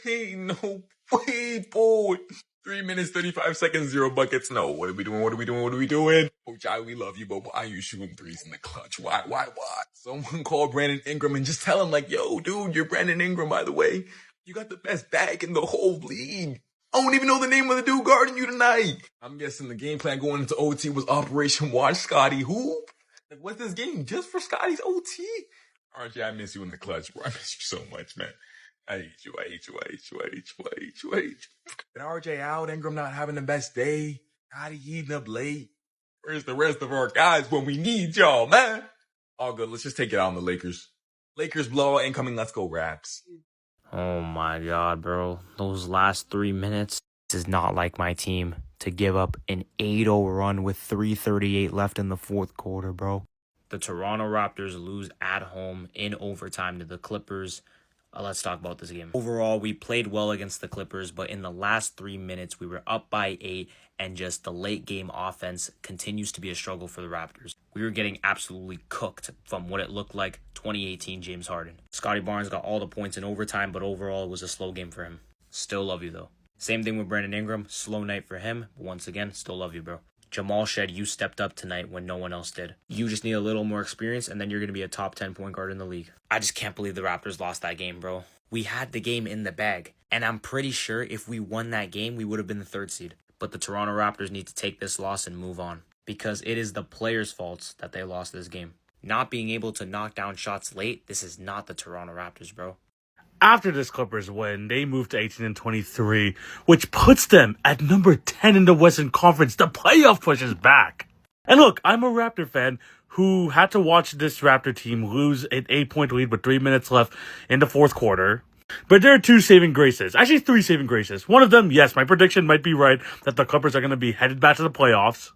No way, boy. 3 minutes, 35 seconds, 0 buckets. No, what are we doing? What are we doing? What are we doing? Oh, Jai, we love you, but why are you shooting threes in the clutch? Why? Someone call Brandon Ingram and just tell him, like, yo, dude, you're Brandon Ingram, by the way. You got the best bag in the whole league. I don't even know the name of the dude guarding you tonight. I'm guessing the game plan going into OT was Operation Watch Scotty Hoop. Like, what's this game? Just for Scotty's OT? RJ, I miss you in the clutch, bro. I miss you so much, man. I hate you. Get RJ out, Ingram not having the best day. Scotty heating up late. Where's the rest of our guys when we need y'all, man? All good. Let's just take it out on the Lakers. Lakers blowout incoming. Let's go, Raps. Oh my God, bro. Those last 3 minutes, this is not like my team to give up an 8-0 run with 3:38 left in the fourth quarter, bro. The Toronto Raptors lose at home in overtime to the Clippers. Let's talk about this game. Overall, we played well against the Clippers, but in the last 3 minutes, we were up by 8, and just the late game offense continues to be a struggle for the Raptors. We were getting absolutely cooked from what it looked like 2018 James Harden. Scotty Barnes got all the points in overtime, but overall, it was a slow game for him. Still love you, though. Same thing with Brandon Ingram. Slow night for him, but once again, still love you, bro. Jamal Shed, you stepped up tonight when no one else did. You just need a little more experience, and then you're going to be a top 10 point guard in the league. I just can't believe the Raptors lost that game, bro. We had the game in the bag, and I'm pretty sure if we won that game, we would have been the 3rd seed. But the Toronto Raptors need to take this loss and move on, because it is the players' faults that they lost this game. Not being able to knock down shots late, this is not the Toronto Raptors, bro. After this Clippers win, they moved to 18-23, which puts them at number 10 in the Western Conference. The playoff push is back. And look, I'm a Raptor fan who had to watch this Raptor team lose an 8-point lead with 3 minutes left in the fourth quarter. But there are 2 saving graces. Actually, 3 saving graces. One of them, yes, my prediction might be right that the Clippers are going to be headed back to the playoffs.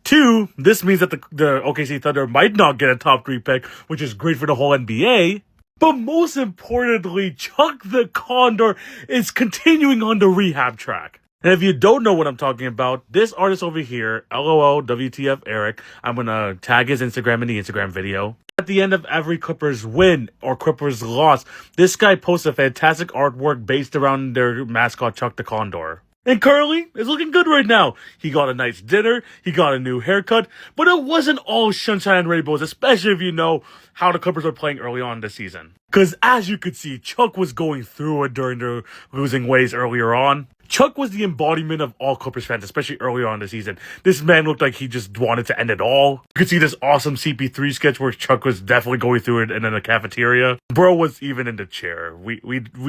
2, this means that the OKC Thunder might not get a top 3 pick, which is great for the whole NBA. But most importantly, Chuck the Condor is continuing on the rehab track. And if you don't know what I'm talking about, this artist over here, LOL WTF Eric, I'm going to tag his Instagram in the Instagram video. At the end of every Clippers win or Clippers loss, this guy posts a fantastic artwork based around their mascot, Chuck the Condor. And Curly is looking good right now. He got a nice dinner, he got a new haircut, but it wasn't all sunshine and rainbows, especially if you know how the Clippers were playing early on this season. Because as you could see, Chuck was going through it during their losing ways earlier on. Chuck was the embodiment of all Clippers fans, especially early on in the season. This man looked like he just wanted to end it all. You could see this awesome CP3 sketch where Chuck was definitely going through it and in the cafeteria. Bro was even in the chair. We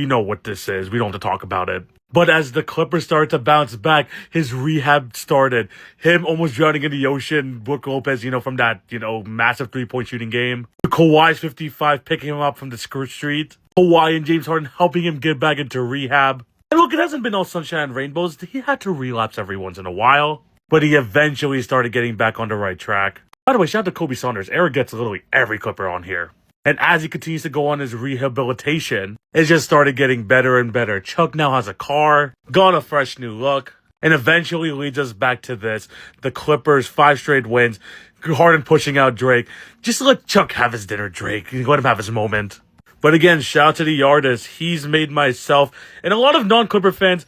know what this is. We don't have to talk about it. But as the Clippers started to bounce back, his rehab started. Him almost drowning in the ocean. Brook Lopez, from that, massive 3-point shooting game. Kawhi's 55 picking him up from the street. Kawhi and James Harden helping him get back into rehab. And look, it hasn't been all sunshine and rainbows. He had to relapse every once in a while. But he eventually started getting back on the right track. By the way, shout out to Kobe Saunders. Eric gets literally every Clipper on here. And as he continues to go on his rehabilitation, it just started getting better and better. Chuck now has a car, got a fresh new look, and eventually leads us back to this. The Clippers, 5 straight wins, Harden pushing out Drake. Just let Chuck have his dinner, Drake. Let him have his moment. But again, shout out to the artist. He's made myself and a lot of non-Clipper fans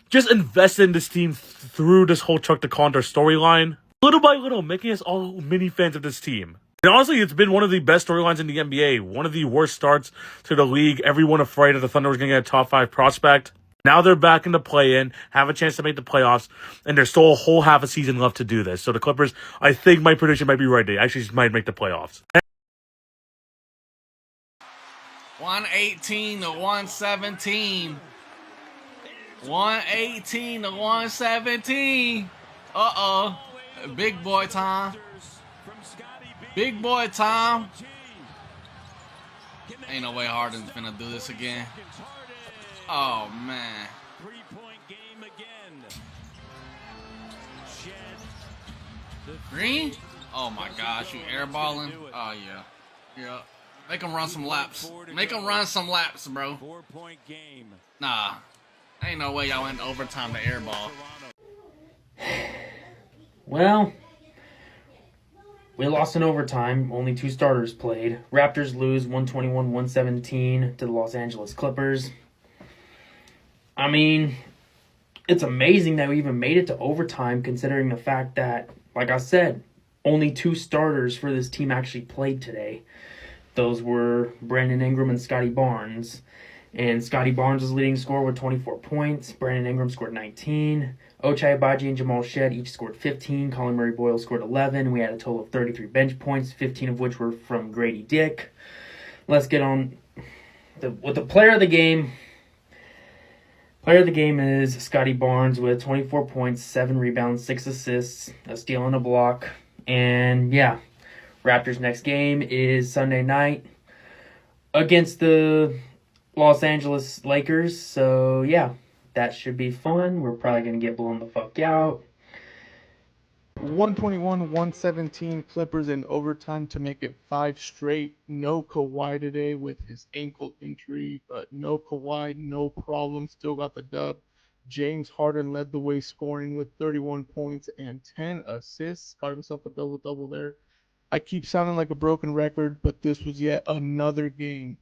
just invest in this team through this whole Chuck the Condor storyline. Little by little, making us all mini fans of this team. And honestly, it's been one of the best storylines in the NBA. One of the worst starts to the league. Everyone afraid that the Thunder was going to get a top 5 prospect. Now they're back in the play-in, have a chance to make the playoffs, and there's still a whole half a season left to do this. So the Clippers, I think my prediction might be right. They actually might make the playoffs. 118-117. 118-117. Uh-oh. Big boy time. Big boy time. Ain't no way Harden's finna do this again. Oh, man. 3-point game again. Green? Oh, my gosh. You airballing? Oh, yeah. Yeah. Make him run some laps. Make him run some laps, bro. 4-point game. Nah. Ain't no way y'all went overtime to airball. Well, we lost in overtime. Only 2 starters played. Raptors lose 121-117 to the Los Angeles Clippers. I mean, it's amazing that we even made it to overtime considering the fact that, like I said, only 2 starters for this team actually played today. Those were Brandon Ingram and Scotty Barnes. And Scotty Barnes was leading scorer with 24 points. Brandon Ingram scored 19. Ochai Agbaji and Jamal Shed each scored 15. Colin Murray Boyle scored 11. We had a total of 33 bench points, 15 of which were from Grady Dick. Let's get on with the player of the game. Player of the game is Scotty Barnes with 24 points, 7 rebounds, 6 assists, a steal and a block. And yeah, Raptors' next game is Sunday night against the Los Angeles Lakers. So yeah, that should be fun. We're probably going to get blown the fuck out. 121-117 Clippers in overtime to make it 5 straight. No Kawhi today with his ankle injury, but no Kawhi, no problem. Still got the dub. James Harden led the way scoring with 31 points and 10 assists. Got himself a double-double there. I keep sounding like a broken record, but this was yet another game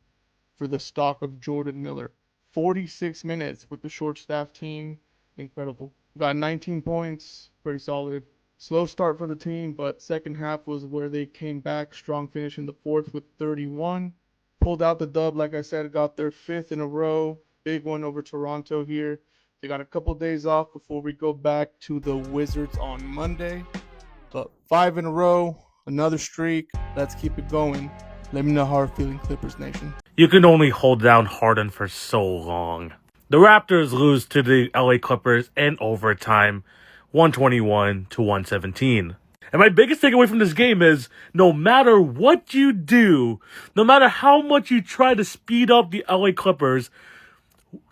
for the stock of Jordan Miller. 46 minutes with the short staff team. Incredible. Got 19 points. Pretty solid. Slow start for the team, but second half was where they came back. Strong finish in the fourth with 31. Pulled out the dub, like I said, got their 5th in a row. Big one over Toronto here. They got a couple days off before we go back to the Wizards on Monday. But 5 in a row, another streak. Let's keep it going. Let me know how you're feeling, Clippers Nation. You can only hold down Harden for so long. The Raptors lose to the LA Clippers in overtime, 121-117. And my biggest takeaway from this game is no matter what you do, no matter how much you try to speed up the LA Clippers,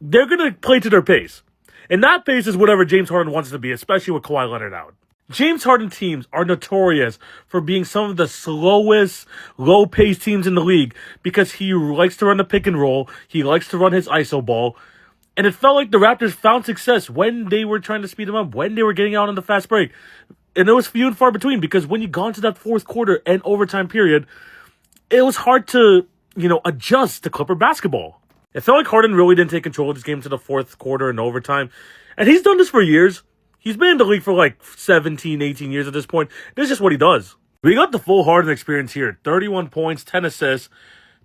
they're going to play to their pace. And that pace is whatever James Harden wants it to be, especially with Kawhi Leonard out. James Harden teams are notorious for being some of the slowest, low-paced teams in the league because he likes to run the pick and roll, he likes to run his ISO ball, and it felt like the Raptors found success when they were trying to speed him up, when they were getting out on the fast break. And it was few and far between because when you got into that fourth quarter and overtime period, it was hard to, adjust to Clipper basketball. It felt like Harden really didn't take control of this game to the fourth quarter and overtime. And he's done this for years. He's been in the league for like 17, 18 years at this point. This is just what he does. We got the full Harden experience here. 31 points, 10 assists,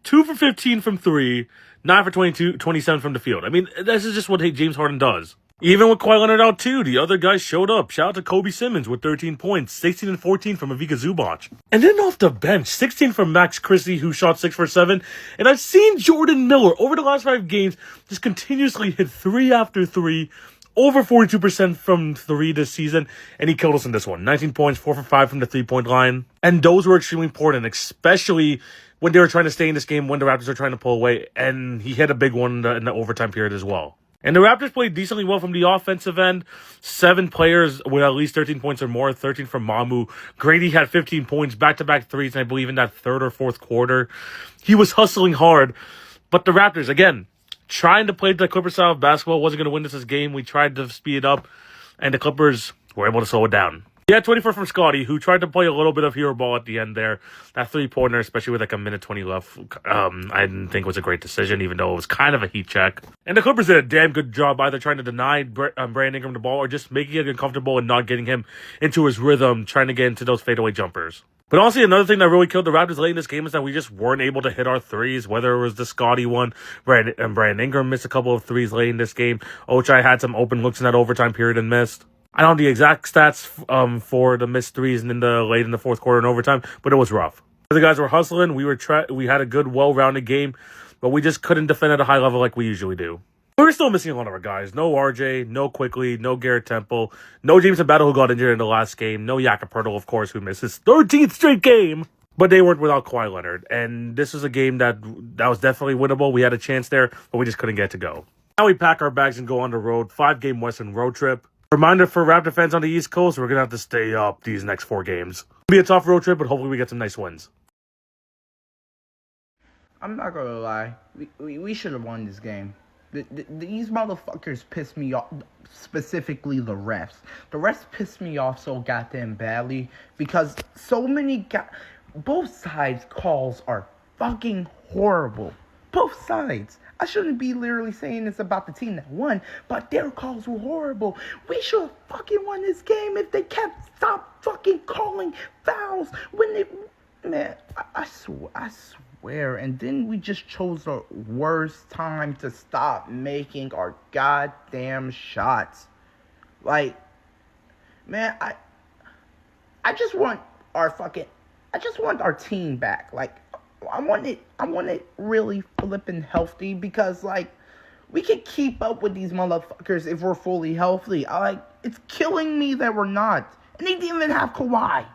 2 for 15 from 3, 9 for 22, 27 from the field. I mean, this is just what James Harden does. Even with Kawhi Leonard out too, the other guys showed up. Shout out to Kobe Simmons with 13 points, 16 and 14 from Ivica Zubac. And then off the bench, 16 from Max Christie, who shot 6 for 7. And I've seen Jordan Miller over the last 5 games just continuously hit 3 after 3, over 42% from 3 this season, and he killed us in this one. 19 points, 4 for 5 from the 3-point line. And those were extremely important, especially when they were trying to stay in this game, when the Raptors were trying to pull away, and he hit a big one in the overtime period as well. And the Raptors played decently well from the offensive end. 7 players with at least 13 points or more, 13 from Mamu. Grady had 15 points, back-to-back threes, and I believe in that third or fourth quarter. He was hustling hard, but the Raptors, again, trying to play the Clippers style of basketball, wasn't going to win this game. We tried to speed it up, and the Clippers were able to slow it down. He had 24 from Scotty, who tried to play a little bit of hero ball at the end there. That 3-pointer, especially with like a minute 20 left, I didn't think was a great decision, even though it was kind of a heat check. And the Clippers did a damn good job either trying to deny Brandon Ingram the ball or just making it uncomfortable and not getting him into his rhythm, trying to get into those fadeaway jumpers. But honestly, another thing that really killed the Raptors late in this game is that we just weren't able to hit our threes, whether it was the Scotty one, Brandon Ingram missed a couple of threes late in this game. Ochai had some open looks in that overtime period and missed. I don't know the exact stats for the missed threes and late in the fourth quarter and overtime, but it was rough. The guys were hustling. We had a good, well-rounded game, but we just couldn't defend at a high level like we usually do. We're still missing a lot of our guys. No RJ, no Quickly, no Garrett Temple, no Jameson Battle, who got injured in the last game, no Jakob of course, who missed his 13th straight game. But they weren't without Kawhi Leonard, and this was a game that was definitely winnable. We had a chance there, but we just couldn't get to go. Now we pack our bags and go on the road, 5-game Western road trip. Reminder for Raptor fans on the East Coast, we're going to have to stay up these next 4 games. It'll be a tough road trip, but hopefully we get some nice wins. I'm not going to lie. We should have won this game. These motherfuckers piss me off, specifically the refs. The refs piss me off so goddamn badly because so many both sides calls are fucking horrible. Both sides. I shouldn't be literally saying this about the team that won, but their calls were horrible. We should have fucking won this game if they kept stop fucking calling fouls when they... Man, I swear. And then we just chose the worst time to stop making our goddamn shots. Like, man, I just want our team back. Like, I want it really flipping healthy because, like, we can keep up with these motherfuckers if we're fully healthy. It's killing me that we're not. And they didn't even have Kawhi.